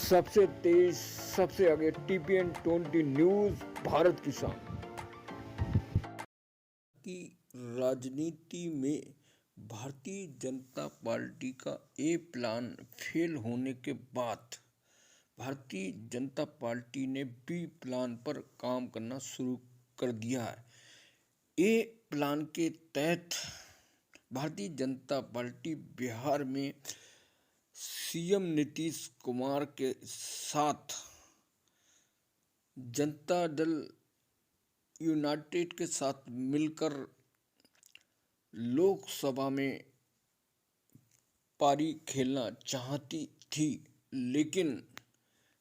सबसे तेज सबसे आगे TPN 20 न्यूज भारत किसान की राजनीति में भारतीय जनता पार्टी का ए प्लान फेल होने के बाद भारतीय जनता पार्टी ने बी प्लान पर काम करना शुरू कर दिया है। ए प्लान के तहत भारतीय जनता पार्टी बिहार में सीएम नीतीश कुमार के साथ जनता दल यूनाइटेड के साथ मिलकर लोकसभा में पारी खेलना चाहती थी, लेकिन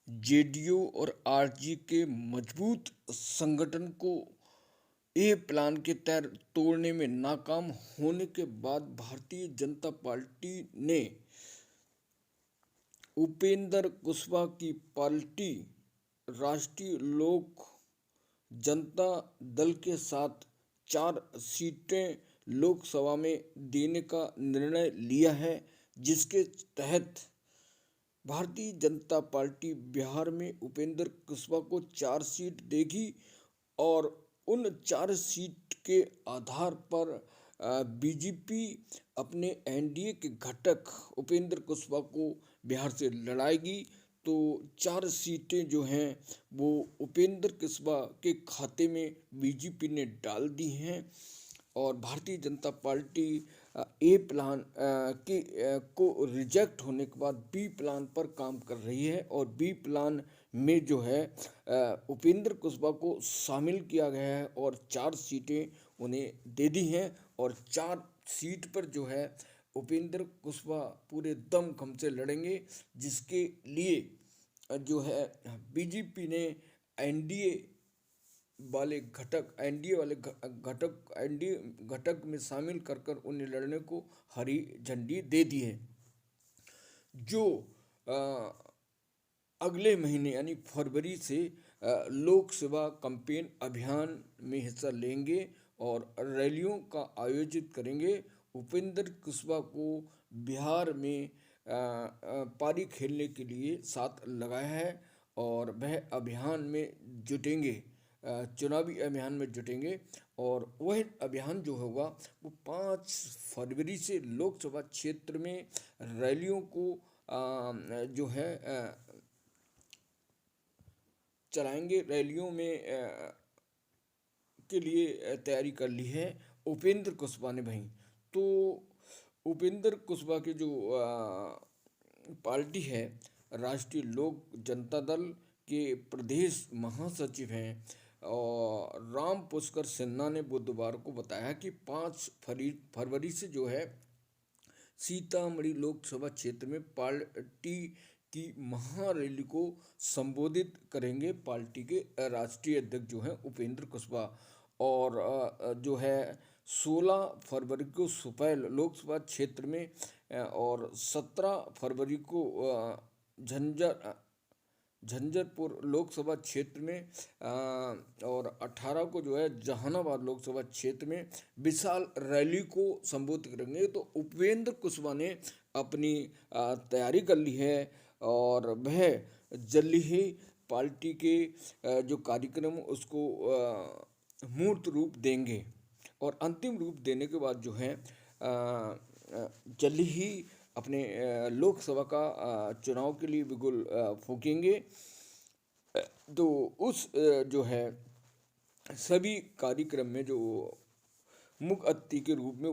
जेडीयू और आरजी के मजबूत संगठन को ए प्लान के तहत तोड़ने में नाकाम होने के बाद भारतीय जनता पार्टी ने उपेंद्र कुशवाहा की पार्टी राष्ट्रीय लोक जनता दल के साथ 4 सीटें लोकसभा में देने का निर्णय लिया है, जिसके तहत भारतीय जनता पार्टी बिहार में उपेंद्र कुशवाहा को 4 सीट देगी और उन 4 सीट के आधार पर बीजेपी अपने एनडीए के घटक उपेंद्र कुशवाहा को बिहार से लड़ाएगी। तो 4 सीटें जो हैं वो उपेंद्र कुशवाहा के खाते में बीजेपी ने डाल दी हैं और भारतीय जनता पार्टी ए प्लान को रिजेक्ट होने के बाद बी प्लान पर काम कर रही है और बी प्लान में जो है उपेंद्र कुशवाहा को शामिल किया गया है और 4 सीटें उन्हें दे दी हैं और 4 सीट पर जो है उपेंद्र कुशवाहा पूरे दमखम से लड़ेंगे, जिसके लिए जो है बीजेपी ने एनडीए वाले घटक में शामिल कर उन्हें लड़ने को हरी झंडी दे दी है, जो अगले महीने यानी फरवरी से लोकसभा कैंपेन अभियान में हिस्सा लेंगे और रैलियों का आयोजित करेंगे। उपेंद्र कुशवाहा को बिहार में पारी खेलने के लिए साथ लगाया है और वह अभियान में जुटेंगे, चुनावी अभियान में जुटेंगे और वह अभियान जो होगा वो 5 फरवरी से लोकसभा क्षेत्र में रैलियों को जो है चलाएंगे। रैलियों में के लिए तैयारी कर ली है उपेंद्र कुशवाहा ने भाई। तो उपेंद्र कुशवाहा की जो पार्टी है राष्ट्रीय लोक जनता दल के प्रदेश महासचिव हैं और राम पुष्कर सिन्हा ने बुधवार को बताया कि 5 फरवरी से जो है सीतामढ़ी लोकसभा क्षेत्र में पार्टी की महारैली को संबोधित करेंगे पार्टी के राष्ट्रीय अध्यक्ष जो हैं उपेंद्र कुशवाहा। और जो है 16 फरवरी को सुपौल लोकसभा क्षेत्र में और 17 फरवरी को झंझारपुर लोकसभा क्षेत्र में और 18 को जो है जहानाबाद लोकसभा क्षेत्र में विशाल रैली को संबोधित करेंगे। तो उपेंद्र कुशवाहा ने अपनी तैयारी कर ली है और वह जल्दी ही पार्टी के जो कार्यक्रम उसको मूर्त रूप देंगे और अंतिम रूप देने के बाद जो है जल्दी ही अपने लोकसभा का चुनाव के लिए बिगुल फूकेंगे। तो उस जो है सभी कार्यक्रम में जो मुख्य अतिथि के रूप में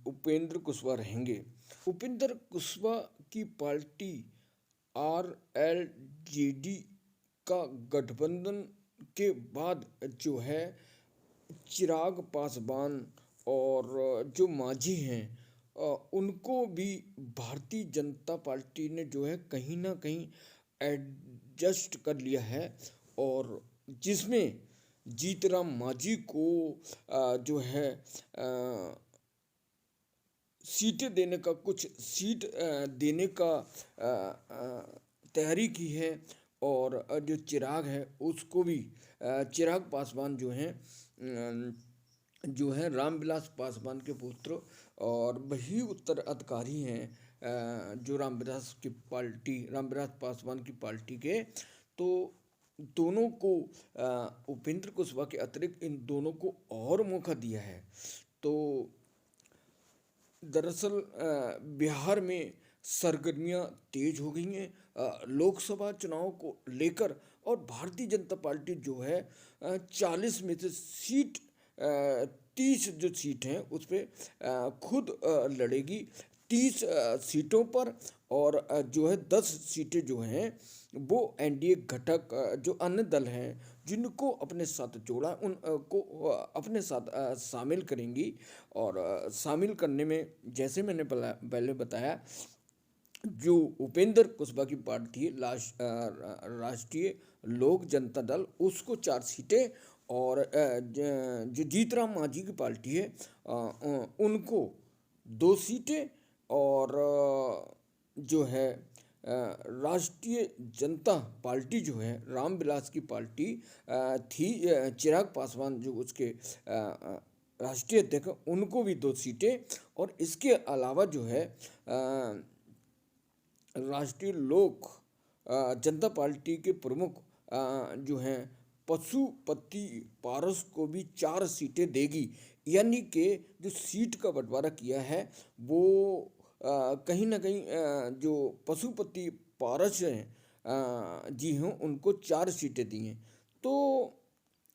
उपेंद्र कुशवाहा रहेंगे। उपेंद्र कुशवाहा की पार्टी RLJD का गठबंधन के बाद जो है चिराग पासवान और जो मांझी हैं उनको भी भारतीय जनता पार्टी ने जो है कहीं ना कहीं एडजस्ट कर लिया है और जिसमें जीतराम मांझी को जो है सीटें देने का कुछ सीट देने का तैयारी की है और जो चिराग है उसको भी चिराग पासवान जो हैं रामविलास पासवान के पुत्र और वही उत्तराधिकारी हैं जो रामविलास पासवान की पार्टी के, तो दोनों को उपेंद्र कुशवाहा के अतिरिक्त इन दोनों को और मौका दिया है। तो दरअसल बिहार में सरगर्मियां तेज हो गई हैं लोकसभा चुनाव को लेकर, और भारतीय जनता पार्टी जो है 40 में से सीट 30 जो सीट हैं उस पर खुद लड़ेगी 30 सीटों पर, और जो है 10 सीटें जो हैं वो एनडीए घटक जो अन्य दल हैं जिनको अपने साथ जोड़ा उनको अपने साथ शामिल करेंगी। और शामिल करने में जैसे मैंने पहले बताया, जो उपेंद्र कुशवाहा की पार्टी है राष्ट्रीय लोक जनता दल, उसको 4 सीटें, और जो जीतराम मांझी की पार्टी है उनको 2 सीटें, और जो है राष्ट्रीय जनता पार्टी जो है रामविलास की पार्टी थी, चिराग पासवान जो उसके राष्ट्रीय अध्यक्ष, उनको भी 2 सीटें, और इसके अलावा जो है राष्ट्रीय लोक जनता पार्टी के प्रमुख जो हैं पशुपति पारस को भी 4 सीटें देगी। यानी कि जो सीट का बंटवारा किया है वो कहीं ना कहीं जो पशुपति पारस हैं जी हों उनको 4 सीटें दी हैं। तो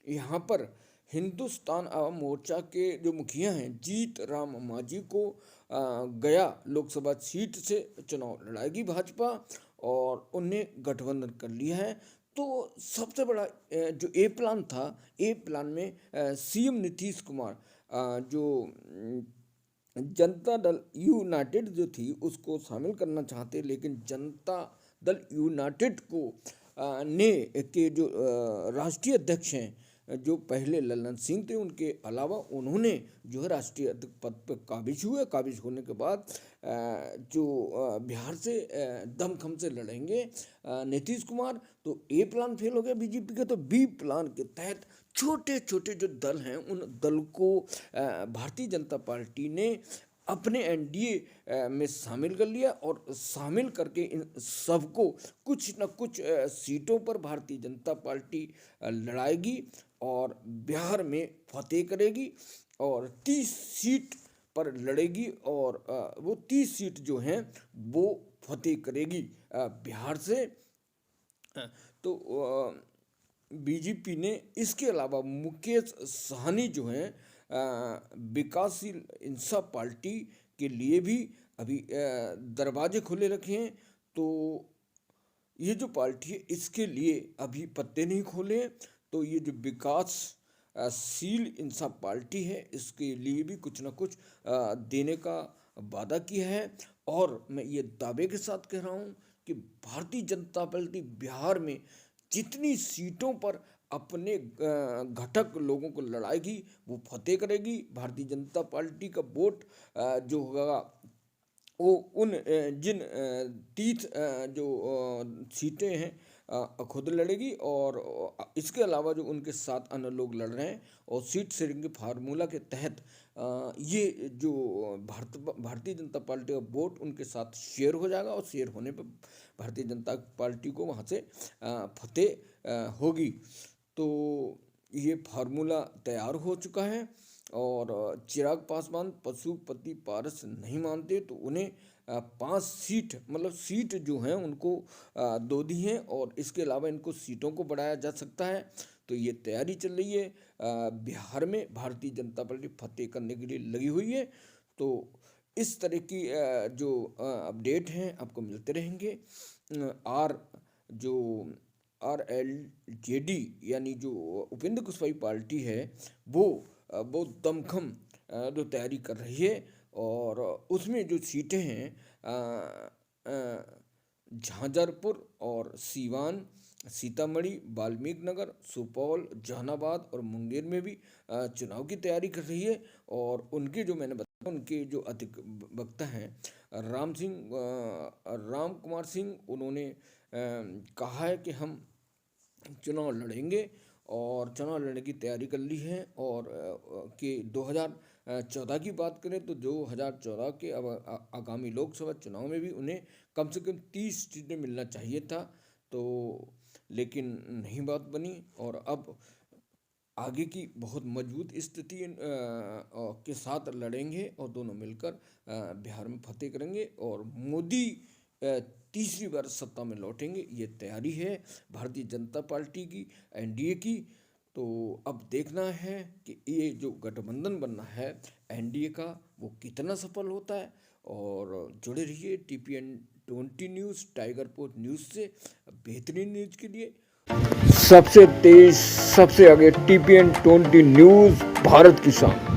यहाँ पर हिंदुस्तान आवाम मोर्चा के जो मुखिया हैं जीत राम मांझी को गया लोकसभा सीट से चुनाव लड़ाएगी भाजपा, और उन्हें गठबंधन कर लिया है। तो सबसे बड़ा जो ए प्लान था, ए प्लान में सीएम नीतीश कुमार जो जनता दल यूनाइटेड जो थी उसको शामिल करना चाहते, लेकिन जनता दल यूनाइटेड को ने के जो राष्ट्रीय अध्यक्ष हैं जो पहले ललन सिंह थे, उनके अलावा उन्होंने जो है राष्ट्रीय अध्यक्ष पद पर काबिज हुए। काबिज होने के बाद जो बिहार से दमखम से लड़ेंगे नीतीश कुमार। तो ए प्लान फेल हो गया बीजेपी का, तो बी प्लान के तहत छोटे छोटे जो दल हैं उन दल को भारतीय जनता पार्टी ने अपने एनडीए में शामिल कर लिया, और शामिल करके इन सबको कुछ न कुछ सीटों पर भारतीय जनता पार्टी लड़ाएगी और बिहार में फतेह करेगी, और 30 सीट पर लड़ेगी, और वो 30 सीट जो हैं वो फतेह करेगी बिहार से। तो बीजेपी ने इसके अलावा मुकेश सहनी जो हैं विकासशील इंसाफ पार्टी के लिए भी अभी दरवाजे खुले रखे हैं। तो ये जो पार्टी है इसके लिए अभी पत्ते नहीं खोले। तो ये जो विकासशील इंसाफ पार्टी है इसके लिए भी कुछ ना कुछ देने का वादा किया है। और मैं ये दावे के साथ कह रहा हूँ कि भारतीय जनता पार्टी बिहार में जितनी सीटों पर अपने घटक लोगों को लड़ाएगी वो फतेह करेगी। भारतीय जनता पार्टी का वोट जो होगा वो उन जिन 30 जो सीटें हैं खुद लड़ेगी, और इसके अलावा जो उनके साथ अन्य लोग लड़ रहे हैं, और सीट शेयरिंग के फार्मूला के तहत ये जो भारतीय जनता पार्टी का वोट उनके साथ शेयर हो जाएगा, और शेयर होने पर भारतीय जनता पार्टी को वहाँ से फतेह होगी। तो ये फार्मूला तैयार हो चुका है, और चिराग पासवान पशुपति पारस नहीं मानते, तो उन्हें 5 सीट मतलब सीट जो हैं उनको 2 दी हैं, और इसके अलावा इनको सीटों को बढ़ाया जा सकता है। तो ये तैयारी चल रही है बिहार में, भारतीय जनता पार्टी फतेह करने के लिए लगी हुई है। तो इस तरह की जो अपडेट हैं आपको मिलते रहेंगे। जो RLJD यानी जो उपेंद्र कुशवाहा पार्टी है वो बहुत दमखम जो तैयारी कर रही है, और उसमें जो सीटें हैं झांझरपुर और सीवान, सीतामढ़ी, वाल्मीकि नगर, सुपौल, जहानाबाद और मुंगेर में भी चुनाव की तैयारी कर रही है। और उनके जो मैंने बताया उनके जो अधिक वक्ता हैं राम कुमार सिंह, उन्होंने कहा है कि हम चुनाव लड़ेंगे और चुनाव लड़ने की तैयारी कर ली है, और कि 2014 की बात करें तो 2014 के अब आगामी लोकसभा चुनाव में भी उन्हें कम से कम 30 सीटें मिलना चाहिए था, तो लेकिन नहीं बात बनी। और अब आगे की बहुत मजबूत स्थिति के साथ लड़ेंगे और दोनों मिलकर बिहार में फतेह करेंगे और मोदी तीसरी बार सत्ता में लौटेंगे। ये तैयारी है भारतीय जनता पार्टी की, एनडीए की। तो अब देखना है कि ये जो गठबंधन बनना है एनडीए का वो कितना सफल होता है। और जुड़े रहिए TPN20 news, tiger post news से बेहतरीन न्यूज़ के लिए। सबसे तेज, सबसे आगे TPN20 न्यूज़, भारत की शान।